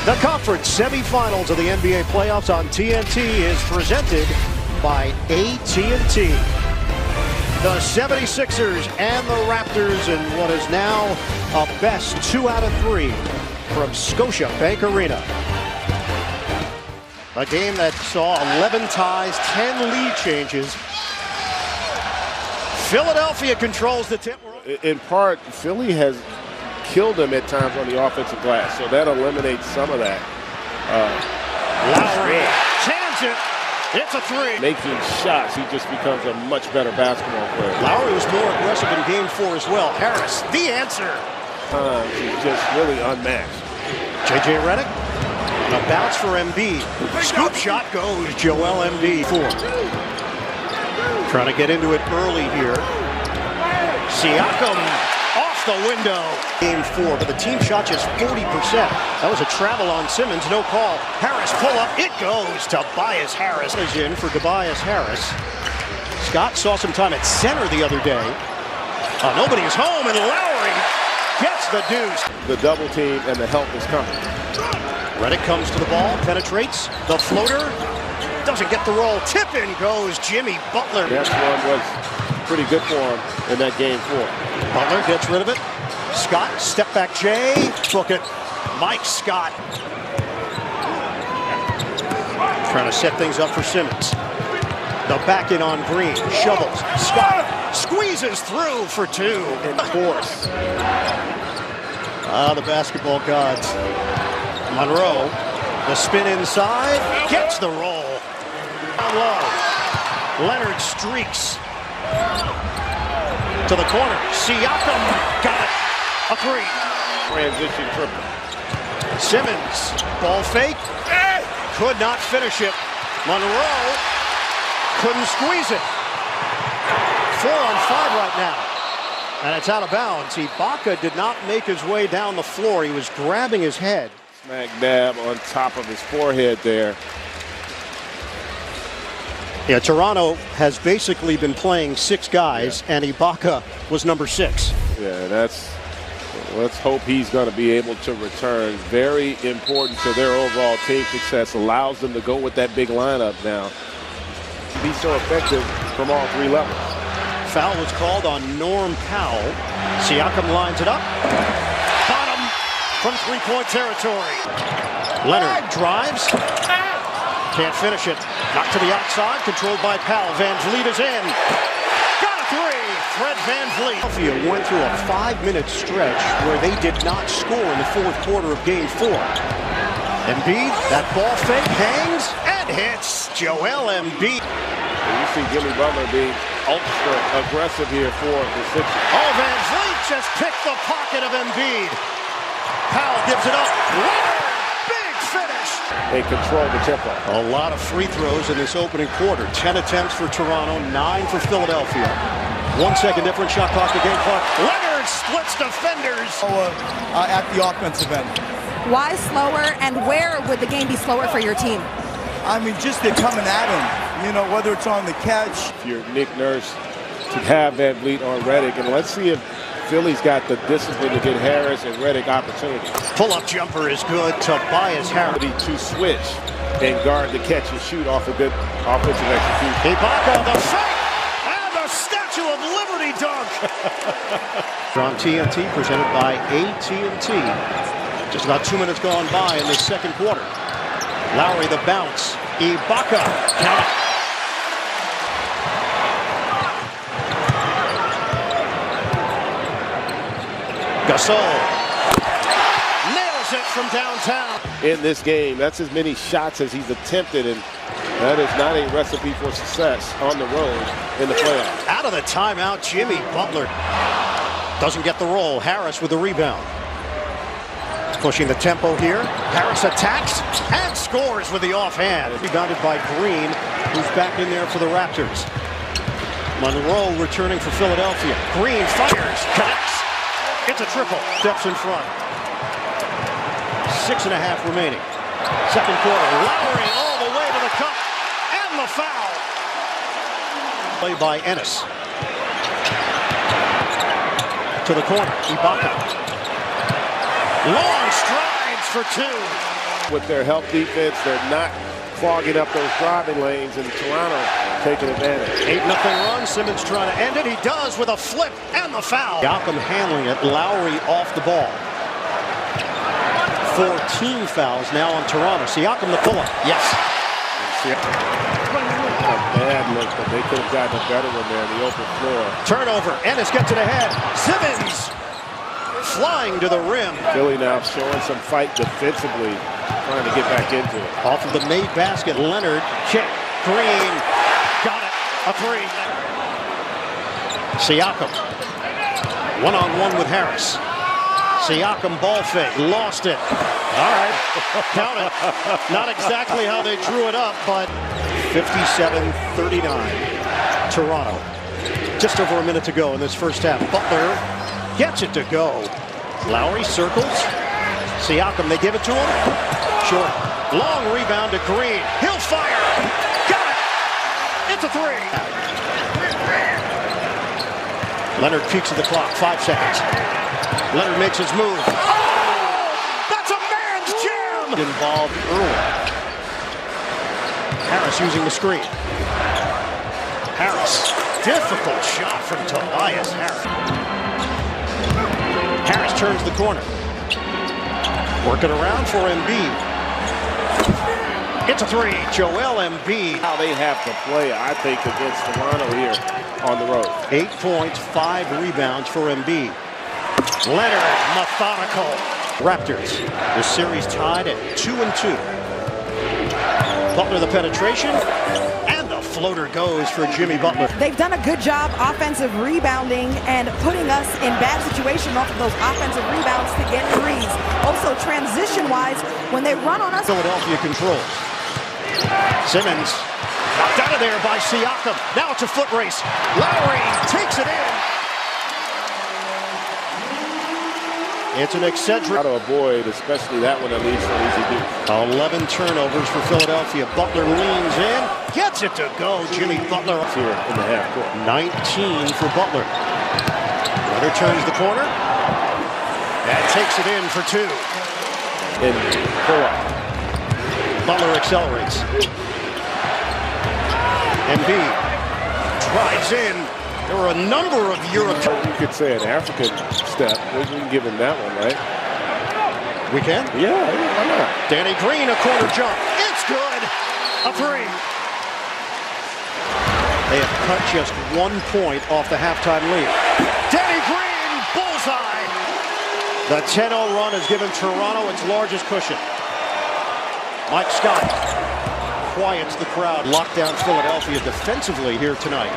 The conference semifinals of the NBA playoffs on TNT is presented by AT&T. The 76ers and the Raptors in what is now a best 2 out of 3 from Scotiabank Arena. A game that saw 11 ties, 10 lead changes. Philadelphia controls the tip. In part, Philly has killed them at times on the offensive glass, so that eliminates some of that. Lowry jams it. It's a 3. Making shots, he just becomes a much better basketball player. Lowry was more aggressive in game 4 as well. Harris, the answer. He's just really unmatched. J.J. Redick, a bounce for Embiid. Scoop shot goes Joel Embiid. 4. Trying to get into it early here. Siakam off the window. Game 4, but the team shot just 40%. That was a travel on Simmons, no call. Harris pull up, it goes to Tobias Harris. Is in for Tobias Harris. Scott saw some time at center the other day. Nobody is home, and Lowry gets the deuce. The double team and the help is coming. Redick comes to the ball, penetrates, the floater, doesn't get the roll. Tip in goes Jimmy Butler. That one was pretty good for him in that game 4. Butler gets rid of it. Scott, step back Jay, book it. Mike Scott. Trying to set things up for Simmons. The back in on Green, shovels. Scott squeezes through for 2. In force. The basketball gods. Monroe, the spin inside, gets the roll. Down low. Leonard streaks to the corner. Siakam got it. A 3. Transition triple. Simmons, ball fake. Could not finish it. Monroe couldn't squeeze it. 4 on 5 right now. And it's out of bounds. Ibaka did not make his way down the floor. He was grabbing his head. Smack dab on top of his forehead there. Yeah, Toronto has basically been playing 6 guys, and Ibaka was number 6. Yeah, let's hope he's going to be able to return. Very important to their overall team success. Allows them to go with that big lineup now. Be so effective from all 3 levels. Foul was called on Norm Powell. Siakam lines it up. Bottom from 3-point territory. Leonard drives. Can't finish it. Knocked to the outside. Controlled by Powell. Van Vliet is in. Got a 3. Fred Van Vliet. Philadelphia went through a 5-minute stretch where they did not score in the 4th quarter of game 4. Embiid, that ball fake hangs and hits Joel Embiid. You see Jimmy Butler being ultra aggressive here for the Sixers. Van Vliet just picked the pocket of Embiid. Powell gives it up. Leonard, big finish. They control the tempo. A lot of free throws in this opening quarter. 10 attempts for Toronto, 9 for Philadelphia. 1 second difference, shot clock to game clock. Leonard splits defenders. At the offensive end. Why slower, and where would the game be slower for your team? I mean, just they're coming at him, you know, whether it's on the catch. If you're Nick Nurse, to have Van Vliet on Redick, and let's see if Philly's got the discipline to get Harris and Redick opportunities. Pull-up jumper is good. Tobias Harris. To switch and guard the catch and shoot off a good offensive execution. Ibaka, the fake, and the Statue of Liberty dunk. On TNT, presented by AT&T. Just about 2 minutes gone by in the 2nd quarter. Lowry the bounce. Ibaka. Count it. Gasol nails it from downtown. In this game, that's as many shots as he's attempted, and that is not a recipe for success on the road in the playoffs. Out of the timeout, Jimmy Butler doesn't get the roll. Harris with the rebound. Pushing the tempo here. Harris attacks and scores with the offhand. Rebounded by Green, who's back in there for the Raptors. Monroe returning for Philadelphia. Green fires, connects. It's a triple. Steps in front. 6.5 remaining. 2nd quarter. Lowry all the way to the cup. And the foul. Play by Ennis. To the corner. Ibaka. Long strides for 2. with their help defense. They're not clogging up those driving lanes, and Toronto taking advantage. 8-0 run. Simmons trying to end it. He does with a flip and the foul. Siakam handling it. Lowry off the ball. 14 fouls now on Toronto. Siakam the pull-up. Yes. A bad look, but they could have gotten a better one there in the open floor. Turnover. Ennis gets it ahead. Simmons flying to the rim. Philly now showing some fight defensively, trying to get back into it. Off of the made basket. Leonard kick. Green. Got it. A three. Siakam. One-on-one with Harris. Siakam ball fake. Lost it. All right. Count it. Not exactly how they drew it up, but 57-39. Toronto. Just over a minute to go in this first half. Butler gets it to go. Lowry circles. Siakam, they give it to him. Short. Long rebound to Green. He'll fire. Got it. It's a three. Leonard peeks at the clock. 5 seconds. Leonard makes his move. Oh! That's a man's jam! Involved early. Harris using the screen. Harris. Difficult shot from Tobias Harris. Harris turns the corner. Working around for Embiid. It's a three. Joel Embiid. How they have to play, I think, against Toronto here on the road. 8 points, 5 rebounds for Embiid. Leonard, methodical. Raptors, the series tied at 2-2. Butler the penetration, and the floater goes for Jimmy Butler. They've done a good job offensive rebounding and putting us in bad situations off of those offensive rebounds to get threes. Also, transition-wise, when they run on us. Philadelphia controls. Simmons knocked out of there by Siakam. Now it's a foot race. Lowry takes it in. It's an Excedrin. How to avoid, especially that one, at least so easy to do. 11 turnovers for Philadelphia. Butler leans in, gets it to go. Jimmy Butler Here in the half court. 19 for Butler. Leonard turns the corner and takes it in for 2. And pull-up. Butler accelerates. Embiid drives in. There were a number of European. You could say an African step. We can give him that one, right? We can? Yeah, why not? Danny Green, a corner jump. It's good. A three. They have cut just 1 point off the halftime lead. Danny Green, bullseye. The 10-0 run has given Toronto its largest cushion. Mike Scott quiets the crowd. Lockdown Philadelphia defensively here tonight.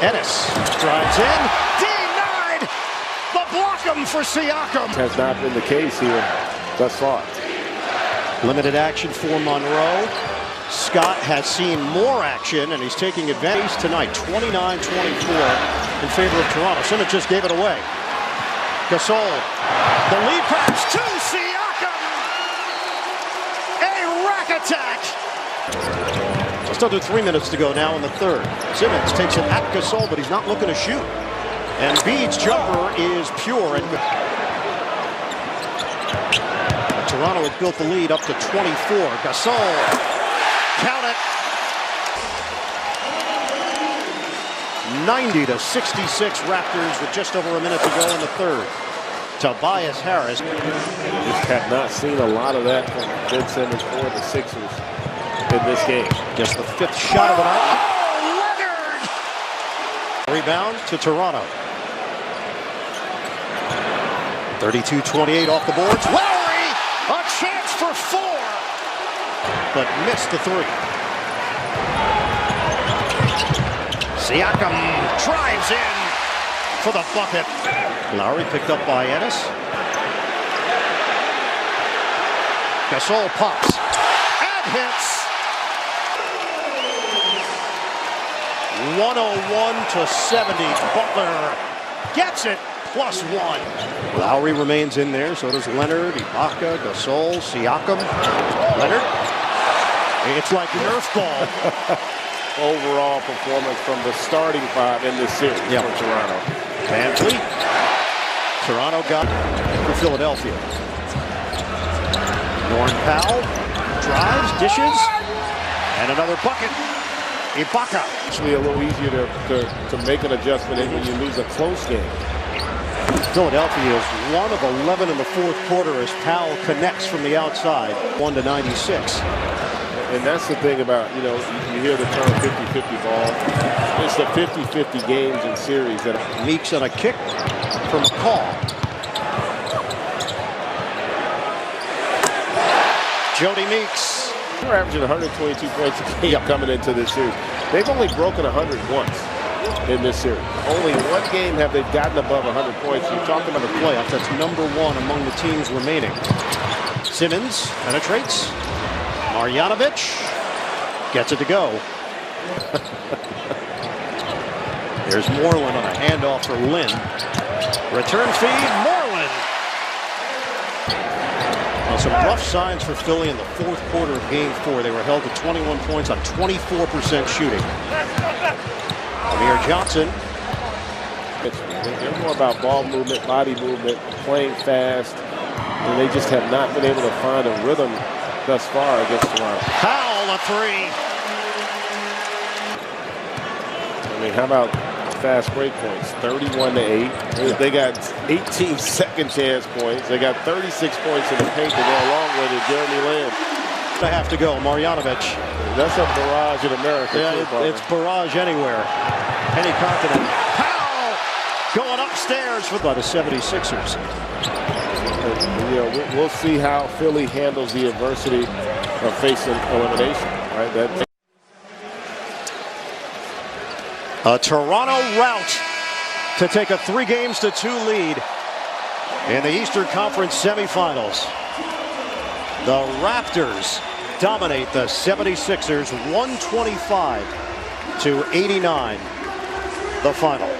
Ennis drives in, denied. The block him for Siakam. Has not been the case here thus far. Limited action for Monroe. Scott has seen more action, and he's taking advantage tonight. 29-24 in favor of Toronto. Simmons just gave it away. Gasol, the lead pass to Siakam. A rack attack. Just under 3 minutes to go now in the third. Simmons takes it at Gasol, but he's not looking to shoot. And Embiid's jumper is pure. And Toronto had built the lead up to 24. Gasol, count it. 90-66 Raptors with just over a minute to go in the third. Tobias Harris. Just have not seen a lot of that from Ben Simmons or the Sixers in this game. Just the 5th shot of the night. Oh, Leonard! Rebound to Toronto. 32-28 off the boards. Lowry! A chance for 4! But missed the 3. Siakam drives in for the bucket. Lowry picked up by Ennis. Gasol pops and hits. 101-70. Butler gets it, +1. Lowry remains in there, so does Leonard, Ibaka, Gasol, Siakam. Leonard. It's like Nerf ball. Overall performance from the starting 5 in this series for Toronto. Van Fleet. Toronto got for Philadelphia. Norm Powell drives, dishes, and another bucket. Ibaka. Actually, a little easier to make an adjustment when you lose a close game. Philadelphia is 1 of 11 in the fourth quarter as Powell connects from the outside, 1-96. And that's the thing about, you hear the term 50-50 ball. It's the 50-50 games and series. That Meeks on a kick from McCall. Jody Meeks. They're averaging 122 points a game coming into this series. They've only broken 100 once in this series. Only one game have they gotten above 100 points. You're talking about The playoff, that's number 1 among the teams remaining. Simmons penetrates. Marjanovic gets it to go. There's Moreland on a handoff for Lynn. Return feed, Moreland. Well, some rough signs for Philly in the fourth quarter of Game 4. They were held to 21 points on 24% shooting. Amir Johnson. They're more about ball movement, body movement, playing fast, and they just have not been able to find a rhythm thus far against Toronto. Powell, a three. I mean, how about fast break points? 31-8. They got 18 second chance points. They got 36 points in the paint to go along with it. Jeremy Lamb. They have to go. Marjanovic. That's a barrage in America. Yeah, it's barrage anywhere. Any continent. Powell going upstairs by the 76ers. We'll see how Philly handles the adversity of facing elimination. Right? A Toronto rout to take a 3-2 lead in the Eastern Conference semifinals. The Raptors dominate the 76ers 125-89, the final.